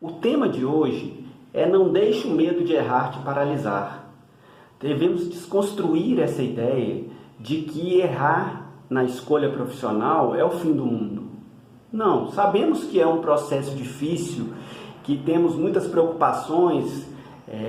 O tema de hoje é não deixe o medo de errar te paralisar. Devemos desconstruir essa ideia de que errar na escolha profissional é o fim do mundo. Não, sabemos que é um processo difícil, que temos muitas preocupações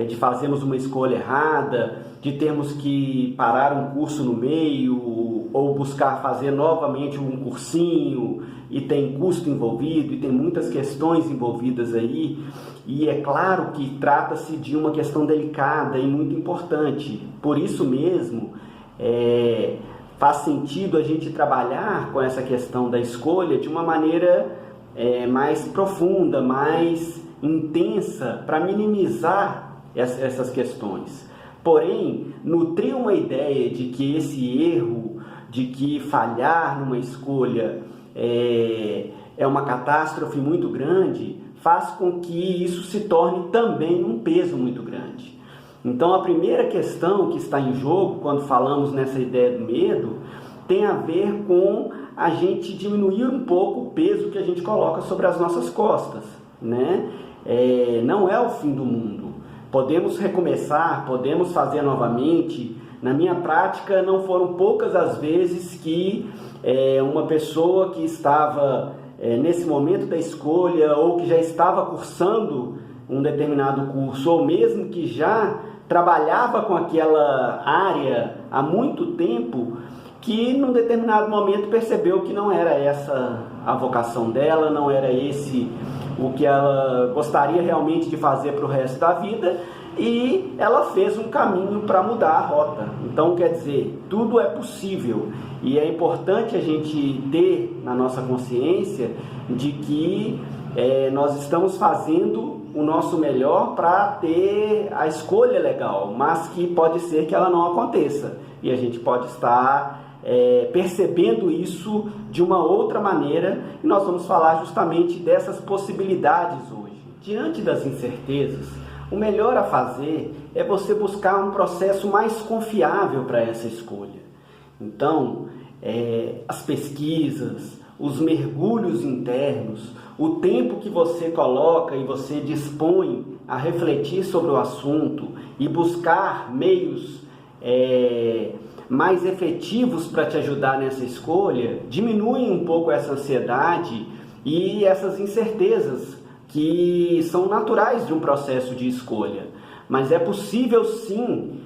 de fazermos uma escolha errada, de termos que parar um curso no meio ou buscar fazer novamente um cursinho, e tem custo envolvido e tem muitas questões envolvidas aí, e é claro que trata-se de uma questão delicada e muito importante. Por isso mesmo, faz sentido a gente trabalhar com essa questão da escolha de uma maneira mais profunda, mais intensa, para minimizar essas questões. Porém, nutrir uma ideia de que esse erro, de que falhar numa escolha é uma catástrofe muito grande, faz com que isso se torne também um peso muito grande. Então, a primeira questão que está em jogo quando falamos nessa ideia do medo tem a ver com a gente diminuir um pouco o peso que a gente coloca sobre as nossas costas, né? Não é o fim do mundo. Podemos recomeçar, podemos fazer novamente. Na minha prática, não foram poucas as vezes que uma pessoa que estava nesse momento da escolha, ou que já estava cursando um determinado curso, ou mesmo que já trabalhava com aquela área há muito tempo, que num determinado momento percebeu que não era essa a vocação dela, não era esse o que ela gostaria realmente de fazer para o resto da vida, e ela fez um caminho para mudar a rota. Então, quer dizer, tudo é possível, e é importante a gente ter na nossa consciência de que nós estamos fazendo o nosso melhor para ter a escolha legal, mas que pode ser que ela não aconteça, e a gente pode estar percebendo isso de uma outra maneira, e nós vamos falar justamente dessas possibilidades hoje. Diante das incertezas, o melhor a fazer é você buscar um processo mais confiável para essa escolha. Então, as pesquisas, os mergulhos internos, o tempo que você coloca e você dispõe a refletir sobre o assunto e buscar meios mais efetivos para te ajudar nessa escolha, diminuem um pouco essa ansiedade e essas incertezas que são naturais de um processo de escolha. Mas é possível sim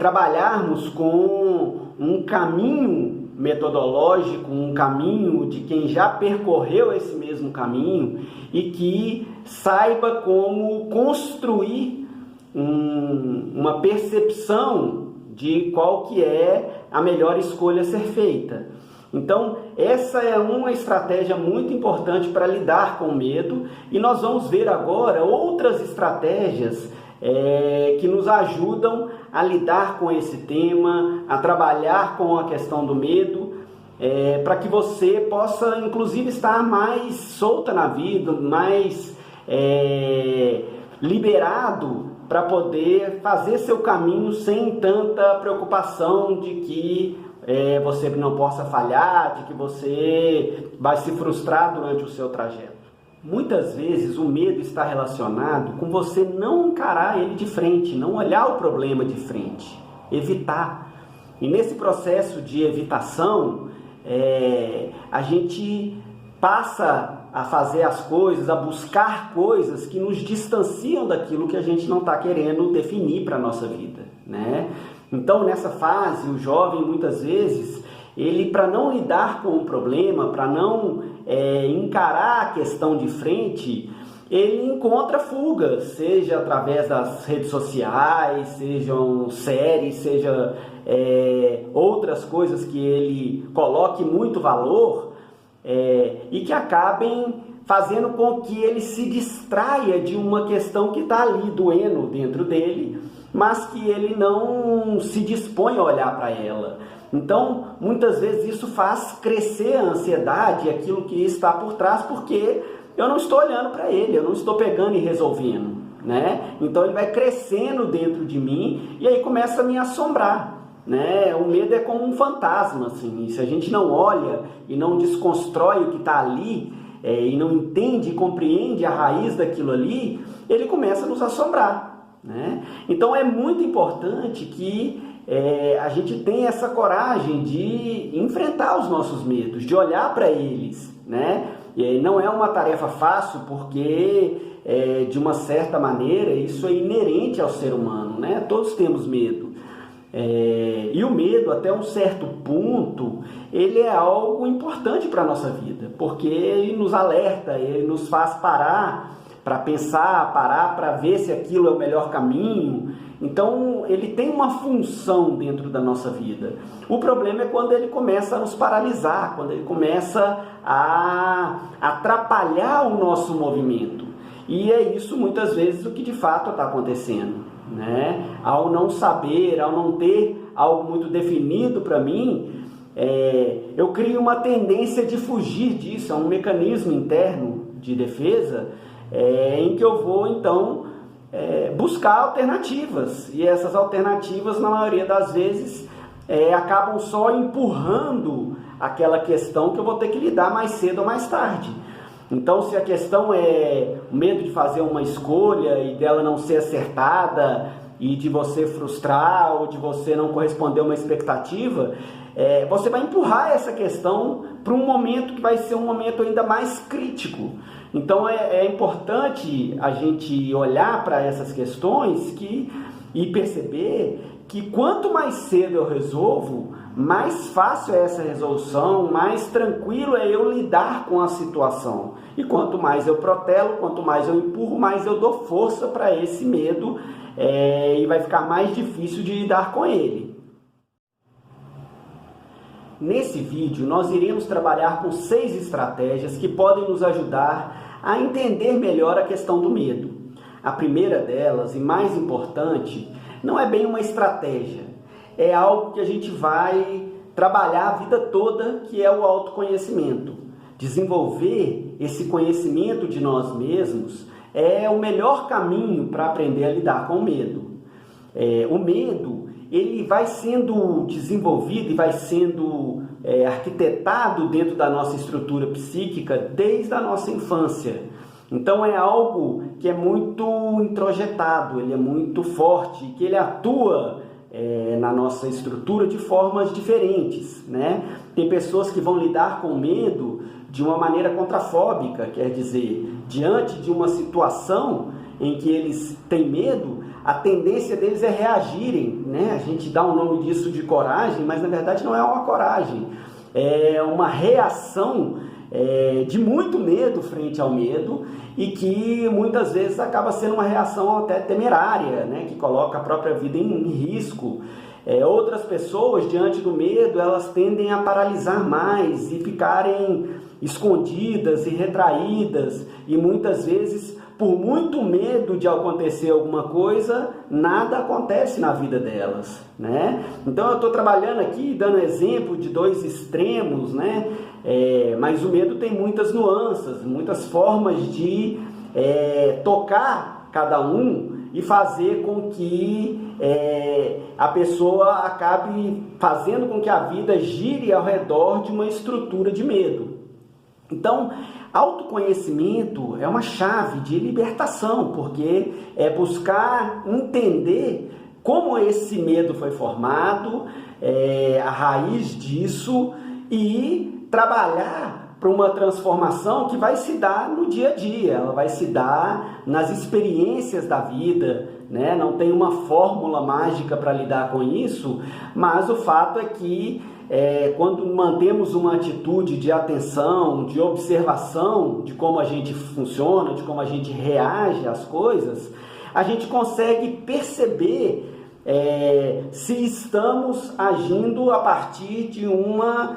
trabalharmos com um caminho metodológico, um caminho de quem já percorreu esse mesmo caminho e que saiba como construir uma percepção de qual que é a melhor escolha a ser feita. Então, essa é uma estratégia muito importante para lidar com o medo, e nós vamos ver agora outras estratégias que nos ajudam a lidar com esse tema, a trabalhar com a questão do medo, para que você possa, inclusive, estar mais solta na vida, mais liberado para poder fazer seu caminho sem tanta preocupação de que você não possa falhar, de que você vai se frustrar durante o seu trajeto. Muitas vezes o medo está relacionado com você não encarar ele de frente, não olhar o problema de frente, evitar. E nesse processo de evitação, a gente passa a fazer as coisas, a buscar coisas que nos distanciam daquilo que a gente não está querendo definir para a nossa vida, né? Então, nessa fase, o jovem, muitas vezes, ele, para não lidar com o problema, para não encarar a questão de frente, ele encontra fugas, seja através das redes sociais, sejam séries, seja outras coisas que ele coloque muito valor, e que acabem fazendo com que ele se distraia de uma questão que está ali doendo dentro dele, mas que ele não se dispõe a olhar para ela. Então, muitas vezes isso faz crescer a ansiedade, aquilo que está por trás, porque eu não estou olhando para ele, eu não estou pegando e resolvendo, né? Então ele vai crescendo dentro de mim e aí começa a me assombrar, né? O medo é como um fantasma, assim, e se a gente não olha e não desconstrói o que está ali, e não entende e compreende a raiz daquilo ali, ele começa a nos assombrar, né? Então é muito importante que a gente tenha essa coragem de enfrentar os nossos medos, de olhar para eles, né? Não é uma tarefa fácil, porque de uma certa maneira isso é inerente ao ser humano, né? Todos temos medo. E o medo, até um certo ponto, ele é algo importante para a nossa vida, porque ele nos alerta, ele nos faz parar para pensar, parar para ver se aquilo é o melhor caminho. Então, ele tem uma função dentro da nossa vida. O problema é quando ele começa a nos paralisar, quando ele começa a atrapalhar o nosso movimento. E é isso, muitas vezes, o que de fato está acontecendo, né? Ao não saber, ao não ter algo muito definido para mim, eu crio uma tendência de fugir disso, é um mecanismo interno de defesa, em que eu vou, então, buscar alternativas, e essas alternativas, na maioria das vezes, acabam só empurrando aquela questão que eu vou ter que lidar mais cedo ou mais tarde. Então, se a questão é o medo de fazer uma escolha e dela não ser acertada, e de você frustrar, ou de você não corresponder a uma expectativa, você vai empurrar essa questão para um momento que vai ser um momento ainda mais crítico. Então é importante a gente olhar para essas questões e perceber que quanto mais cedo eu resolvo, mais fácil é essa resolução, mais tranquilo é eu lidar com a situação. E quanto mais eu protelo, quanto mais eu empurro, mais eu dou força para esse medo, e vai ficar mais difícil de lidar com ele. Nesse vídeo, nós iremos trabalhar com 6 estratégias que podem nos ajudar a entender melhor a questão do medo. A primeira delas, e mais importante, não é bem uma estratégia, é algo que a gente vai trabalhar a vida toda, que é o autoconhecimento. Desenvolver esse conhecimento de nós mesmos é o melhor caminho para aprender a lidar com o medo. O medo, ele vai sendo desenvolvido e vai sendo arquitetado dentro da nossa estrutura psíquica desde a nossa infância. Então é algo que é muito introjetado, ele é muito forte, que ele atua na nossa estrutura de formas diferentes, né? Tem pessoas que vão lidar com o medo de uma maneira contrafóbica, quer dizer, diante de uma situação em que eles têm medo, a tendência deles é reagirem, né? A gente dá o nome disso de coragem, mas na verdade não é uma coragem, é uma reação de muito medo frente ao medo, e que muitas vezes acaba sendo uma reação até temerária, né? Que coloca a própria vida em risco. Outras pessoas, diante do medo, elas tendem a paralisar mais e ficarem escondidas e retraídas, e muitas vezes, por muito medo de acontecer alguma coisa, nada acontece na vida delas, né? Então eu estou trabalhando aqui, dando exemplo de 2 extremos, né? Mas o medo tem muitas nuances, muitas formas de tocar cada um e fazer com que a pessoa acabe fazendo com que a vida gire ao redor de uma estrutura de medo. Então, autoconhecimento é uma chave de libertação, porque é buscar entender como esse medo foi formado, a raiz disso, e trabalhar para uma transformação que vai se dar no dia a dia, ela vai se dar nas experiências da vida, né? Não tem uma fórmula mágica para lidar com isso, mas o fato é que quando mantemos uma atitude de atenção, de observação de como a gente funciona, de como a gente reage às coisas, a gente consegue perceber se estamos agindo a partir de uma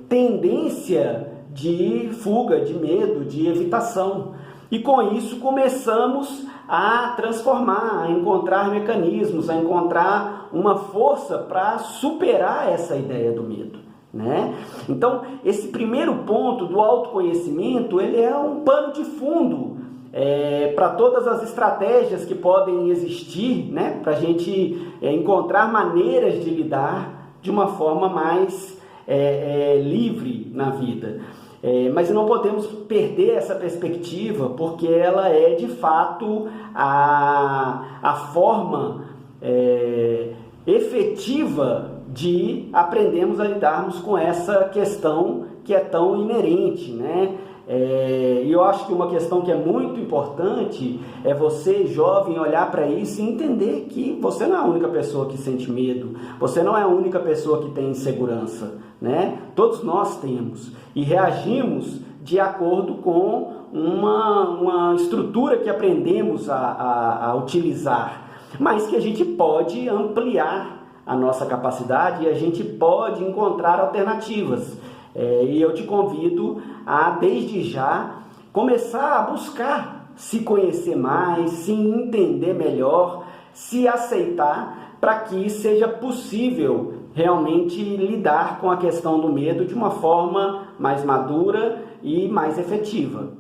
tendência de fuga, de medo, de evitação. E com isso começamos a transformar, a encontrar mecanismos, a encontrar uma força para superar essa ideia do medo, né? Então, esse primeiro ponto do autoconhecimento, ele é um pano de fundo para todas as estratégias que podem existir, né? Para a gente encontrar maneiras de lidar de uma forma mais livre na vida. Mas não podemos perder essa perspectiva, porque ela é de fato a forma efetiva de aprendermos a lidarmos com essa questão que é tão inerente, né? E eu acho que uma questão que é muito importante é você, jovem, olhar para isso e entender que você não é a única pessoa que sente medo, você não é a única pessoa que tem insegurança, né? Todos nós temos e reagimos de acordo com uma estrutura que aprendemos a utilizar, mas que a gente pode ampliar a nossa capacidade e a gente pode encontrar alternativas. E eu te convido a, desde já, começar a buscar se conhecer mais, se entender melhor, se aceitar, para que seja possível realmente lidar com a questão do medo de uma forma mais madura e mais efetiva.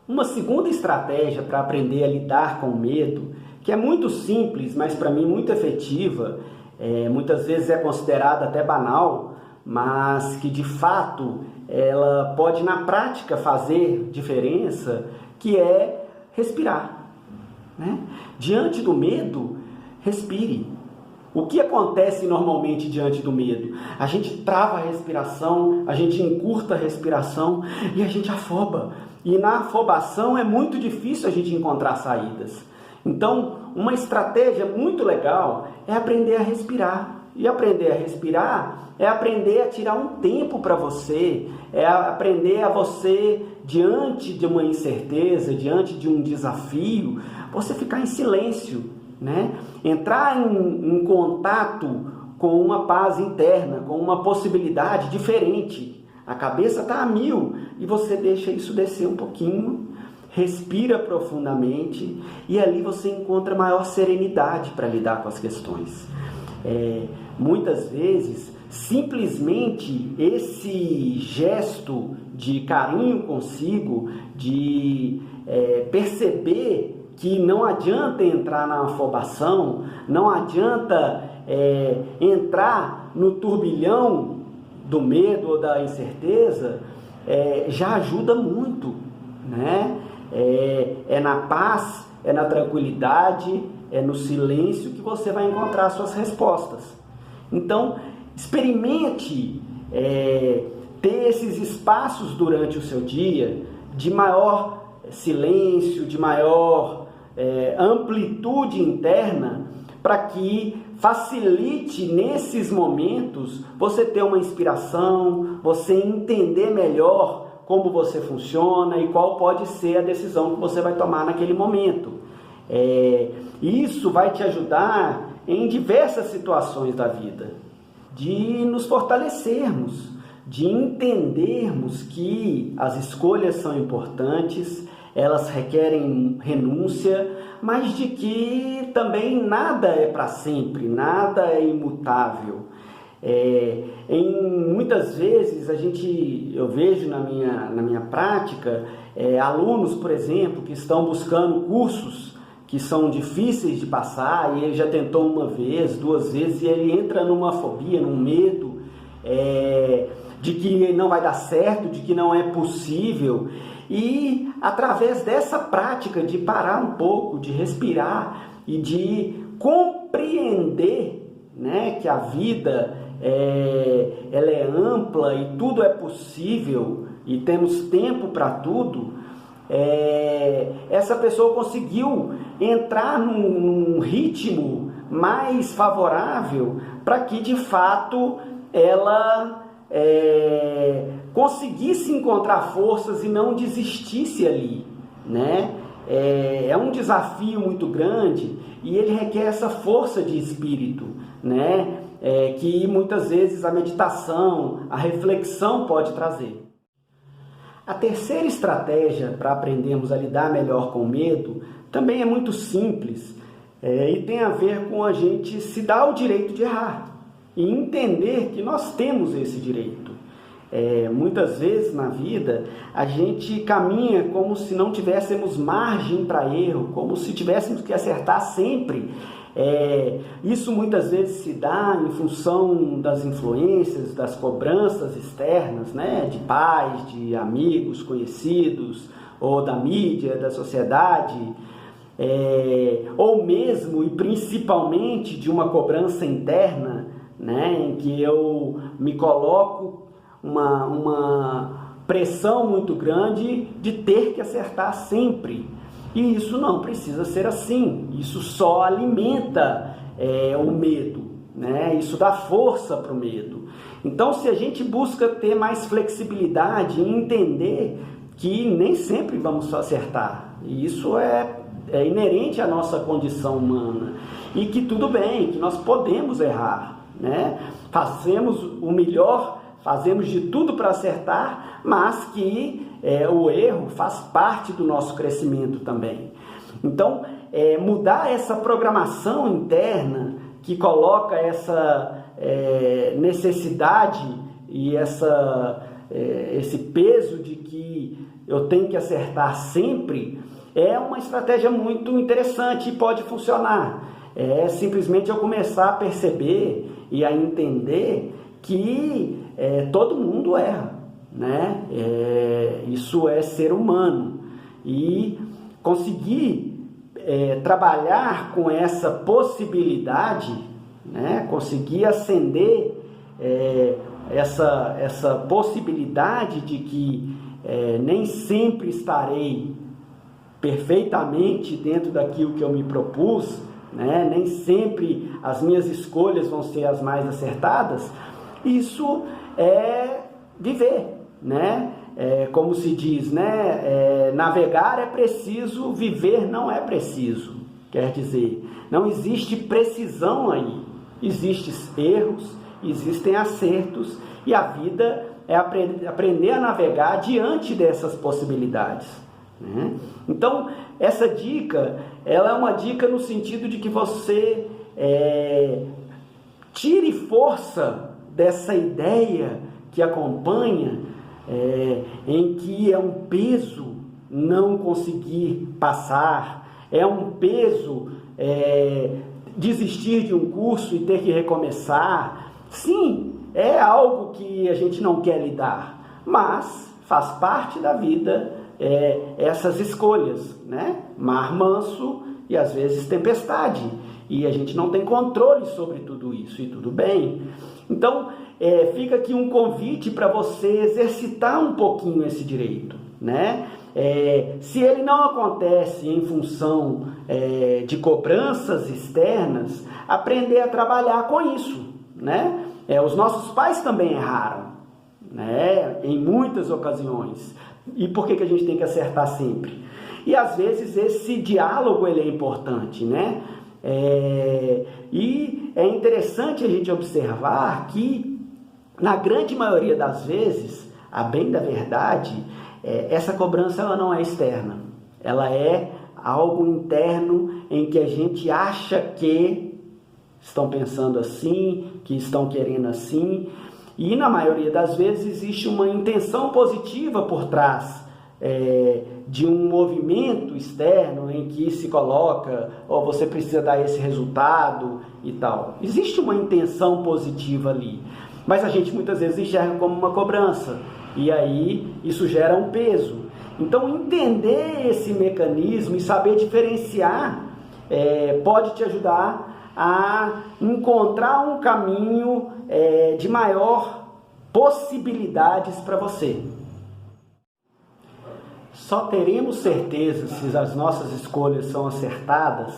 Uma segunda estratégia para aprender a lidar com o medo, que é muito simples, mas para mim muito efetiva, muitas vezes é considerada até banal, mas que de fato ela pode na prática fazer diferença, que é respirar, né? Diante do medo, respire. O que acontece normalmente diante do medo? A gente trava a respiração, a gente encurta a respiração e a gente afoba. E na afobação é muito difícil a gente encontrar saídas. Então, uma estratégia muito legal é aprender a respirar. E aprender a respirar é aprender a tirar um tempo para você, é aprender a você, diante de uma incerteza, diante de um desafio, você ficar em silêncio, né? Entrar em contato com uma paz interna, com uma possibilidade diferente. A cabeça está a mil e você deixa isso descer um pouquinho, respira profundamente e ali você encontra maior serenidade para lidar com as questões. Muitas vezes, simplesmente esse gesto de carinho consigo, de perceber que não adianta entrar na afobação, não adianta entrar no turbilhão do medo ou da incerteza, já ajuda muito, né? É na paz, é na tranquilidade, é no silêncio que você vai encontrar suas respostas. Então, experimente ter esses espaços durante o seu dia de maior silêncio, de maior amplitude interna, para que facilite nesses momentos você ter uma inspiração, você entender melhor como você funciona e qual pode ser a decisão que você vai tomar naquele momento. Isso vai te ajudar em diversas situações da vida, de nos fortalecermos, de entendermos que as escolhas são importantes, elas requerem renúncia, mas de que também nada é para sempre, nada é imutável. Muitas vezes eu vejo na minha prática alunos, por exemplo, que estão buscando cursos que são difíceis de passar, e ele já tentou uma vez, duas vezes, e ele entra numa fobia, num medo de que não vai dar certo, de que não é possível. E através dessa prática de parar um pouco, de respirar e de compreender, né, que a vida ela é ampla e tudo é possível e temos tempo para tudo, essa pessoa conseguiu entrar num ritmo mais favorável para que de fato ela conseguisse encontrar forças e não desistisse ali, né? É um desafio muito grande e ele requer essa força de espírito, né? Que muitas vezes a meditação, a reflexão pode trazer. A terceira estratégia para aprendermos a lidar melhor com o medo também é muito simples e tem a ver com a gente se dar o direito de errar e entender que nós temos esse direito. Muitas vezes na vida a gente caminha como se não tivéssemos margem para erro, como se tivéssemos que acertar sempre. Isso muitas vezes se dá em função das influências, das cobranças externas, né? De pais, de amigos, conhecidos, ou da mídia, da sociedade, ou mesmo e principalmente de uma cobrança interna, né? Em que eu me coloco uma pressão muito grande de ter que acertar sempre. E isso não precisa ser assim, isso só alimenta o medo, né? Isso dá força para o medo. Então, se a gente busca ter mais flexibilidade e entender que nem sempre vamos acertar, e isso é inerente à nossa condição humana, e que tudo bem, que nós podemos errar, né? Fazemos o melhor, fazemos de tudo para acertar, mas que o erro faz parte do nosso crescimento também. Então, mudar essa programação interna que coloca essa necessidade e esse peso de que eu tenho que acertar sempre, é uma estratégia muito interessante e pode funcionar. Simplesmente eu começar a perceber e a entender que todo mundo erra, né? Isso é ser humano, e conseguir trabalhar com essa possibilidade, né? Conseguir acender essa possibilidade de que nem sempre estarei perfeitamente dentro daquilo que eu me propus, né? Nem sempre as minhas escolhas vão ser as mais acertadas. Isso é viver, né? Como se diz, né? Navegar é preciso, viver não é preciso. Quer dizer, não existe precisão aí. Existem erros, existem acertos, e a vida é aprender a navegar diante dessas possibilidades, né? Então, essa dica, ela é uma dica no sentido de que você tire força dessa ideia que acompanha, em que é um peso não conseguir passar, é um peso desistir de um curso e ter que recomeçar. Sim, é algo que a gente não quer lidar, mas faz parte da vida essas escolhas, né? Mar manso e às vezes tempestade, e a gente não tem controle sobre tudo isso, e tudo bem. Então, fica aqui um convite para você exercitar um pouquinho esse direito, né? Se ele não acontece em função de cobranças externas, aprender a trabalhar com isso, né? Os nossos pais também erraram, né? Em muitas ocasiões. E por que a gente tem que acertar sempre? E às vezes esse diálogo ele é importante, né? E é interessante a gente observar que, na grande maioria das vezes, a bem da verdade, essa cobrança ela não é externa. Ela é algo interno em que a gente acha que estão pensando assim, que estão querendo assim. E na maioria das vezes existe uma intenção positiva por trás de um movimento externo em que se coloca, você precisa dar esse resultado e tal. Existe uma intenção positiva ali, mas a gente muitas vezes enxerga como uma cobrança, e aí isso gera um peso. Então, entender esse mecanismo e saber diferenciar pode te ajudar a encontrar um caminho de maior possibilidades para você. Só teremos certeza se as nossas escolhas são acertadas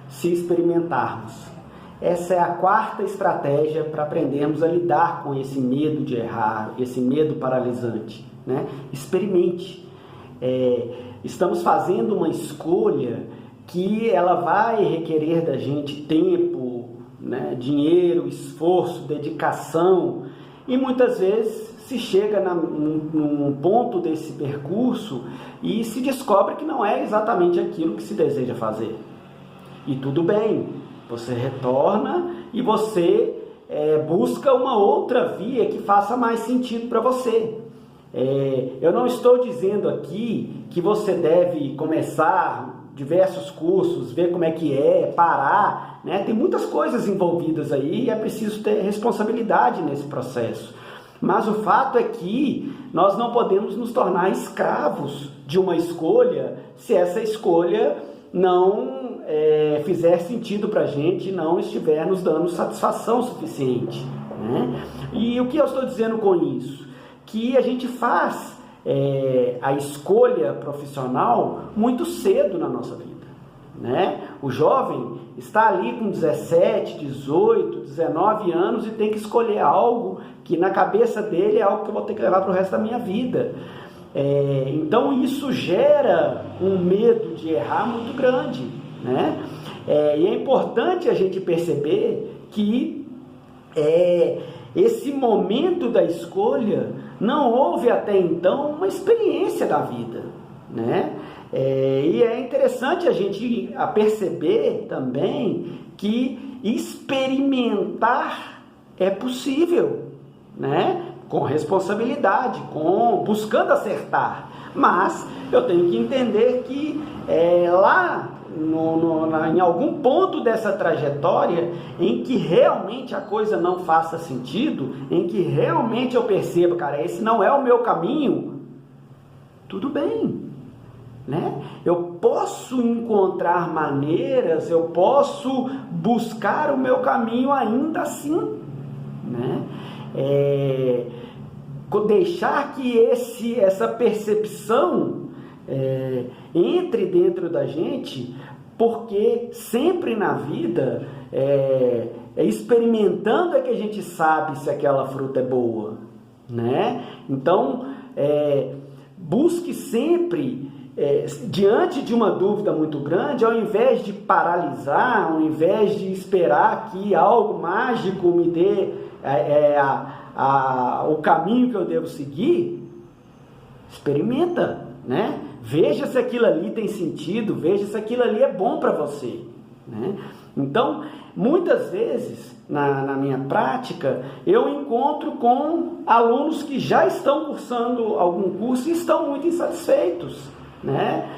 se experimentarmos. Essa é a quarta estratégia para aprendermos a lidar com esse medo de errar, esse medo paralisante, né? Experimente. Estamos fazendo uma escolha que ela vai requerer da gente tempo, né? Dinheiro, esforço, dedicação, e muitas vezes se chega num ponto desse percurso e se descobre que não é exatamente aquilo que se deseja fazer. E tudo bem, você retorna e você busca uma outra via que faça mais sentido para você. Eu não estou dizendo aqui que você deve começar diversos cursos, ver como é que é, parar, né? Tem muitas coisas envolvidas aí e é preciso ter responsabilidade nesse processo. Mas o fato é que nós não podemos nos tornar escravos de uma escolha se essa escolha não fizer sentido para a gente, não estiver nos dando satisfação suficiente, né? E o que eu estou dizendo com isso? Que a gente faz a escolha profissional muito cedo na nossa vida, né? O jovem está ali com 17, 18, 19 anos e tem que escolher algo que na cabeça dele é algo que eu vou ter que levar para o resto da minha vida. Então isso gera um medo de errar muito grande, né? E é importante a gente perceber que esse momento da escolha não houve até então uma experiência da vida, né? E é interessante a gente perceber também que experimentar é possível, né? Com responsabilidade, buscando acertar. Mas eu tenho que entender que lá em algum ponto dessa trajetória em que realmente a coisa não faça sentido, em que realmente eu perceba, cara, esse não é o meu caminho, tudo bem, né? Eu posso encontrar maneiras, eu posso buscar o meu caminho ainda assim, né? Deixar que essa percepção entre dentro da gente, porque sempre na vida experimentando é que a gente sabe se aquela fruta é boa, né? Então busque sempre diante de uma dúvida muito grande, ao invés de paralisar, ao invés de esperar que algo mágico me dê o caminho que eu devo seguir, experimenta, né? Veja se aquilo ali tem sentido, veja se aquilo ali é bom para você, né? Então, muitas vezes, na minha prática, eu encontro com alunos que já estão cursando algum curso e estão muito insatisfeitos, né?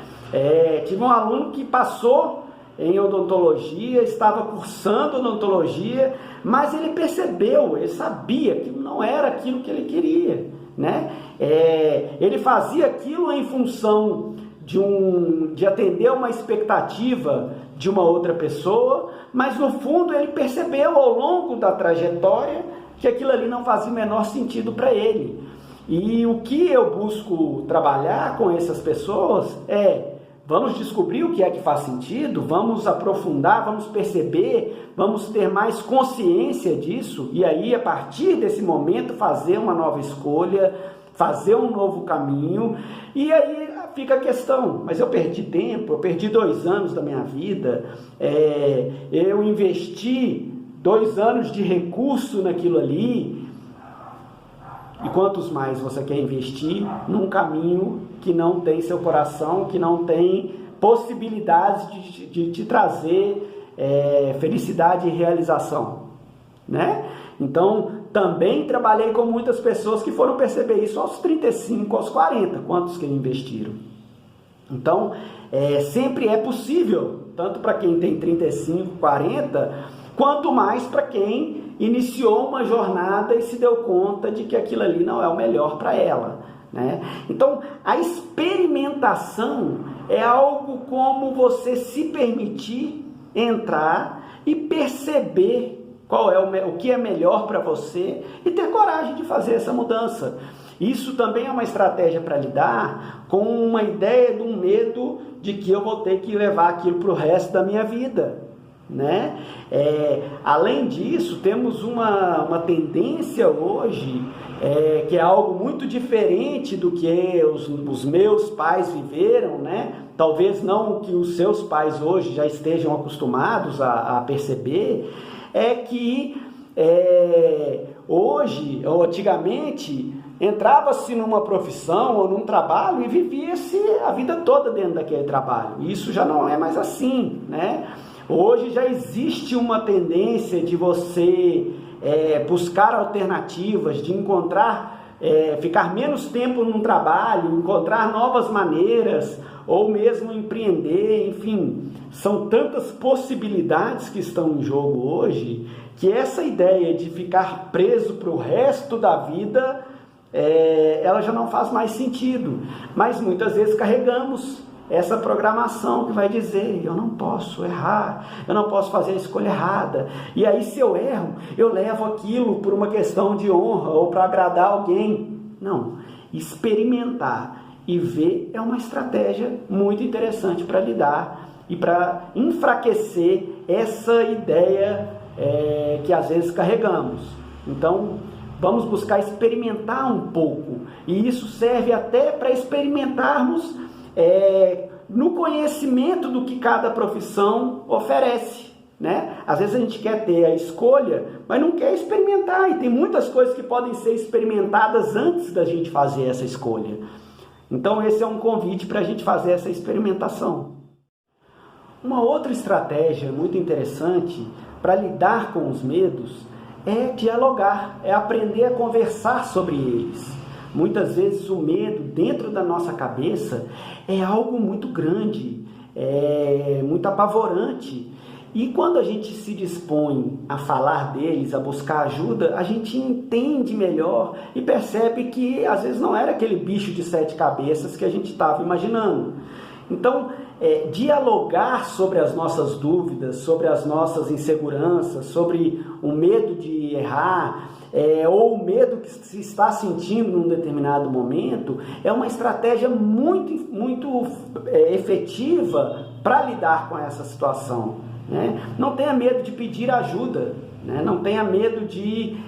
Tive um aluno que passou em odontologia, estava cursando odontologia, mas ele percebeu, ele sabia que não era aquilo que ele queria, né? Ele fazia aquilo em função de atender uma expectativa de uma outra pessoa, mas no fundo ele percebeu ao longo da trajetória que aquilo ali não fazia o menor sentido para ele. E o que eu busco trabalhar com essas pessoas vamos descobrir o que é que faz sentido, vamos aprofundar, vamos perceber, vamos ter mais consciência disso, e aí a partir desse momento fazer uma nova escolha, fazer um novo caminho. E aí fica a questão, mas eu perdi tempo, eu perdi 2 anos da minha vida, eu investi 2 anos de recurso naquilo ali. E quantos mais você quer investir num caminho que não tem seu coração, que não tem possibilidades de te trazer felicidade e realização, né? Então, também trabalhei com muitas pessoas que foram perceber isso aos 35, aos 40, quantos que investiram. Então, sempre é possível, tanto para quem tem 35, 40, quanto mais para quem iniciou uma jornada e se deu conta de que aquilo ali não é o melhor para ela, né? Então, a experimentação é algo como você se permitir entrar e perceber qual é o que é melhor para você e ter coragem de fazer essa mudança. Isso também é uma estratégia para lidar com uma ideia de um medo de que eu vou ter que levar aquilo para o resto da minha vida, né? Além disso, temos uma tendência hoje que é algo muito diferente do que os meus pais viveram, né? Talvez não que os seus pais hoje já estejam acostumados a perceber, é que hoje, ou antigamente, entrava-se numa profissão ou num trabalho e vivia-se a vida toda dentro daquele trabalho. Isso já não é mais assim, né? Hoje já existe uma tendência de você buscar alternativas, de encontrar, ficar menos tempo num trabalho, encontrar novas maneiras, ou mesmo empreender, enfim, são tantas possibilidades que estão em jogo hoje, que essa ideia de ficar preso para o resto da vida, ela já não faz mais sentido. Mas muitas vezes carregamos essa programação que vai dizer: eu não posso errar, eu não posso fazer a escolha errada. E aí, se eu erro, eu levo aquilo por uma questão de honra ou para agradar alguém. Não, experimentar e ver é uma estratégia muito interessante para lidar e para enfraquecer essa ideia que às vezes carregamos. Então, vamos buscar experimentar um pouco, e isso serve até para experimentarmos no conhecimento do que cada profissão oferece, né? Às vezes a gente quer ter a escolha, mas não quer experimentar, e tem muitas coisas que podem ser experimentadas antes da gente fazer essa escolha. Então esse é um convite para a gente fazer essa experimentação. Uma outra estratégia muito interessante para lidar com os medos é dialogar, é aprender a conversar sobre eles. Muitas vezes o medo dentro da nossa cabeça é algo muito grande, muito apavorante. E quando a gente se dispõe a falar deles, a buscar ajuda, a gente entende melhor e percebe que às vezes não era aquele bicho de 7 cabeças que a gente estava imaginando. Então, dialogar sobre as nossas dúvidas, sobre as nossas inseguranças, sobre o medo de errar, ou o medo que se está sentindo num determinado momento, é uma estratégia muito efetiva para lidar com essa situação, né? Não tenha medo de pedir ajuda, né? Não tenha medo de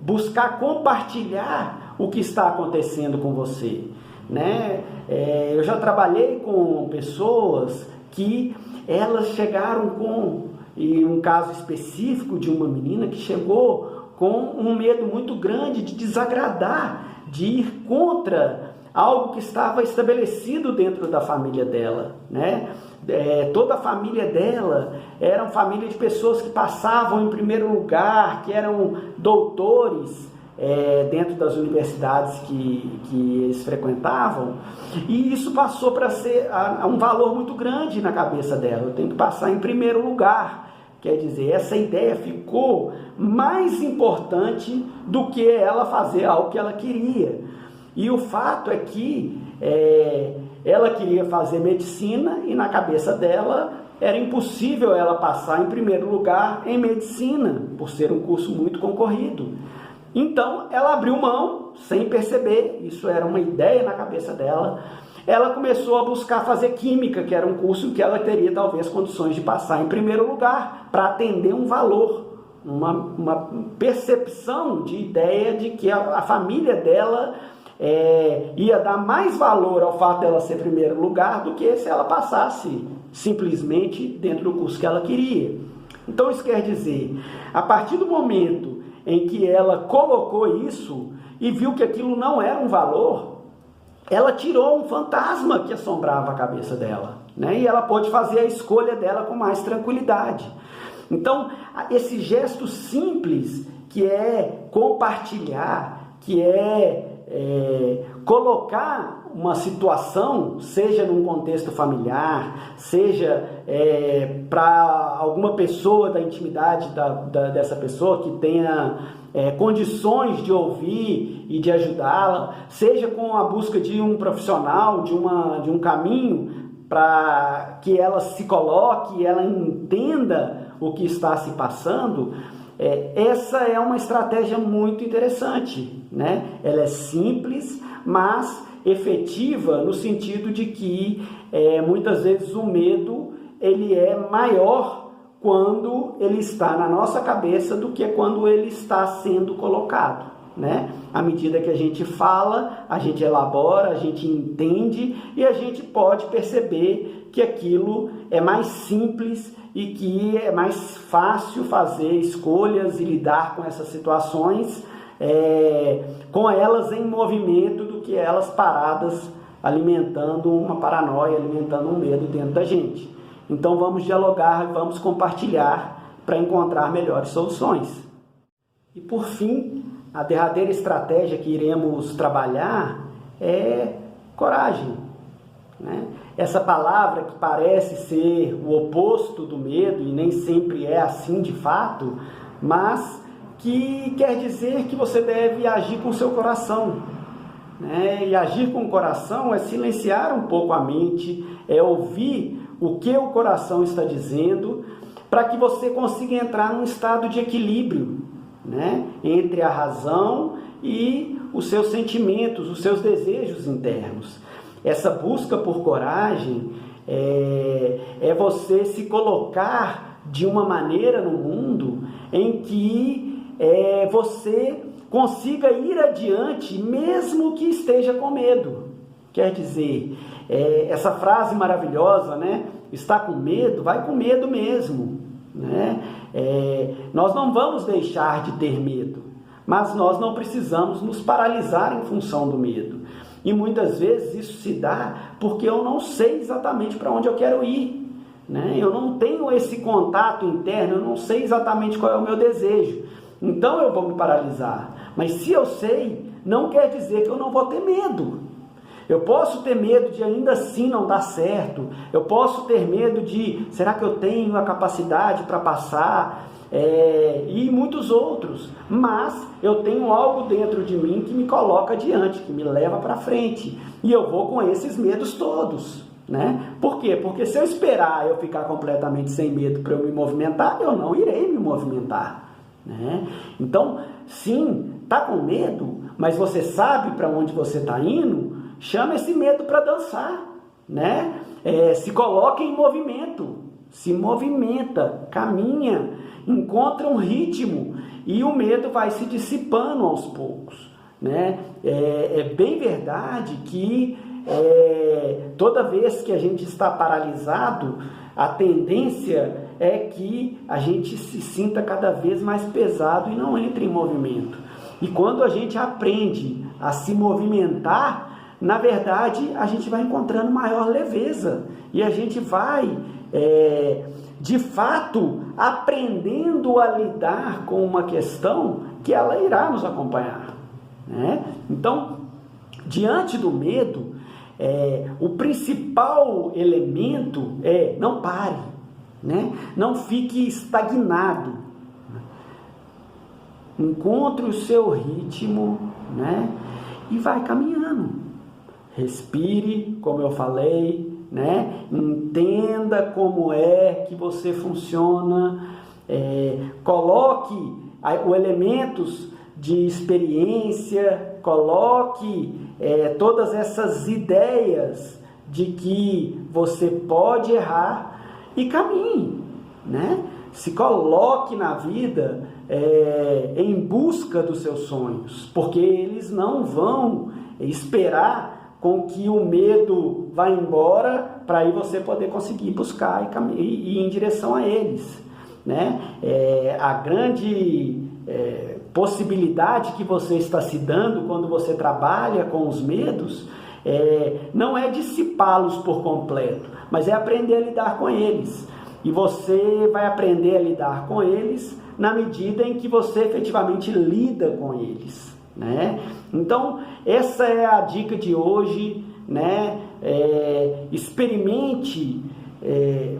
buscar compartilhar o que está acontecendo com você, né? Eu já trabalhei com pessoas que elas chegaram e um caso específico de uma menina que chegou com um medo muito grande de desagradar, de ir contra algo que estava estabelecido dentro da família dela, né? Toda a família dela era uma família de pessoas que passavam em primeiro lugar, que eram doutores dentro das universidades que eles frequentavam, e isso passou para ser um valor muito grande na cabeça dela. Eu tenho que passar em primeiro lugar. Quer dizer, essa ideia ficou mais importante do que ela fazer algo que ela queria. E o fato é que ela queria fazer medicina e na cabeça dela era impossível ela passar em primeiro lugar em medicina, por ser um curso muito concorrido. Então, ela abriu mão, sem perceber, isso era uma ideia na cabeça dela. Ela começou a buscar fazer química, que era um curso que ela teria talvez condições de passar em primeiro lugar, para atender um valor, uma percepção de ideia de que a família dela ia dar mais valor ao fato dela ser primeiro lugar do que se ela passasse simplesmente dentro do curso que ela queria. Então isso quer dizer, a partir do momento em que ela colocou isso e viu que aquilo não era um valor, ela tirou um fantasma que assombrava a cabeça dela, né? E ela pôde fazer a escolha dela com mais tranquilidade. Então, esse gesto simples, que é compartilhar, que colocar uma situação, seja num contexto familiar, seja para alguma pessoa da intimidade dessa pessoa que tenha condições de ouvir e de ajudá-la, seja com a busca de um profissional, de um caminho para que ela se coloque, ela entenda o que está se passando. Essa é uma estratégia muito interessante, né? Ela é simples, mas efetiva no sentido de que muitas vezes o medo ele é maior quando ele está na nossa cabeça do que quando ele está sendo colocado, né? À medida que a gente fala, a gente elabora, a gente entende e a gente pode perceber que aquilo é mais simples e que é mais fácil fazer escolhas e lidar com essas situações, com elas em movimento, do que elas paradas alimentando uma paranoia, alimentando um medo dentro da gente. Então vamos dialogar, vamos compartilhar para encontrar melhores soluções. E por fim, a derradeira estratégia que iremos trabalhar é coragem. né? Essa palavra que parece ser o oposto do medo, e nem sempre é assim de fato, mas que quer dizer que você deve agir com o seu coração, né? E agir com o coração é silenciar um pouco a mente, é ouvir o que o coração está dizendo, para que você consiga entrar num estado de equilíbrio, né? Entre a razão e os seus sentimentos, os seus desejos internos. Essa busca por coragem é você se colocar de uma maneira no mundo em que você consiga ir adiante, mesmo que esteja com medo. Quer dizer, essa frase maravilhosa, né? Está com medo? Vai com medo mesmo, né? Nós não vamos deixar de ter medo, mas nós não precisamos nos paralisar em função do medo. E muitas vezes isso se dá porque eu não sei exatamente para onde eu quero ir, né? Eu não tenho esse contato interno, eu não sei exatamente qual é o meu desejo. Então eu vou me paralisar. Mas se eu sei, não quer dizer que eu não vou ter medo. Eu posso ter medo de ainda assim não dar certo. Eu posso ter medo de, será que eu tenho a capacidade para passar? E muitos outros. Mas eu tenho algo dentro de mim que me coloca adiante, que me leva para frente. E eu vou com esses medos todos, né? Por quê? Porque se eu esperar eu ficar completamente sem medo para eu me movimentar, eu não irei me movimentar, né? Então, sim, tá com medo, mas você sabe para onde você está indo, chama esse medo para dançar, né? Se coloca em movimento, se movimenta, caminha, encontra um ritmo e o medo vai se dissipando aos poucos, né? É bem verdade que toda vez que a gente está paralisado, a tendência é que a gente se sinta cada vez mais pesado e não entre em movimento. E quando a gente aprende a se movimentar, na verdade, a gente vai encontrando maior leveza e a gente vai, de fato, aprendendo a lidar com uma questão que ela irá nos acompanhar, né? Então, diante do medo, o principal elemento é não pare, né? Não fique estagnado. Encontre o seu ritmo, né? E vai caminhando. Respire, como eu falei, né? Entenda como é que você funciona, coloque os elementos de experiência, coloque todas essas ideias de que você pode errar e caminhe, né? Se coloque na vida em busca dos seus sonhos, porque eles não vão esperar com que o medo vá embora para aí você poder conseguir buscar e ir em direção a eles, né? A grande possibilidade que você está se dando quando você trabalha com os medos não é dissipá-los por completo, mas é aprender a lidar com eles. E você vai aprender a lidar com eles na medida em que você efetivamente lida com eles, né? Então, essa é a dica de hoje, né? Experimente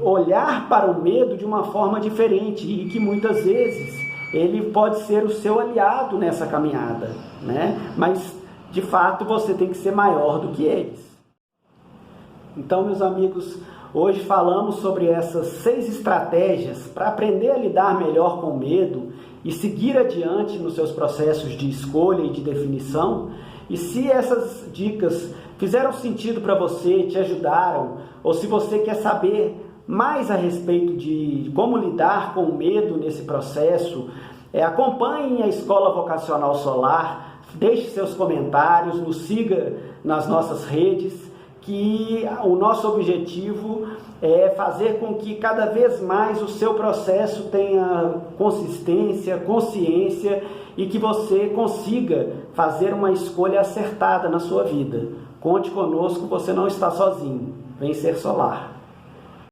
olhar para o medo de uma forma diferente e que muitas vezes ele pode ser o seu aliado nessa caminhada, né? Mas, de fato, você tem que ser maior do que eles. Então, meus amigos, hoje falamos sobre essas 6 estratégias para aprender a lidar melhor com o medo e seguir adiante nos seus processos de escolha e de definição. E se essas dicas fizeram sentido para você, te ajudaram, ou se você quer saber mais a respeito de como lidar com o medo nesse processo, acompanhe a Escola Vocacional Solar, deixe seus comentários, nos siga nas nossas redes, que o nosso objetivo é fazer com que cada vez mais o seu processo tenha consistência, consciência e que você consiga fazer uma escolha acertada na sua vida. Conte conosco, você não está sozinho. Vem ser solar.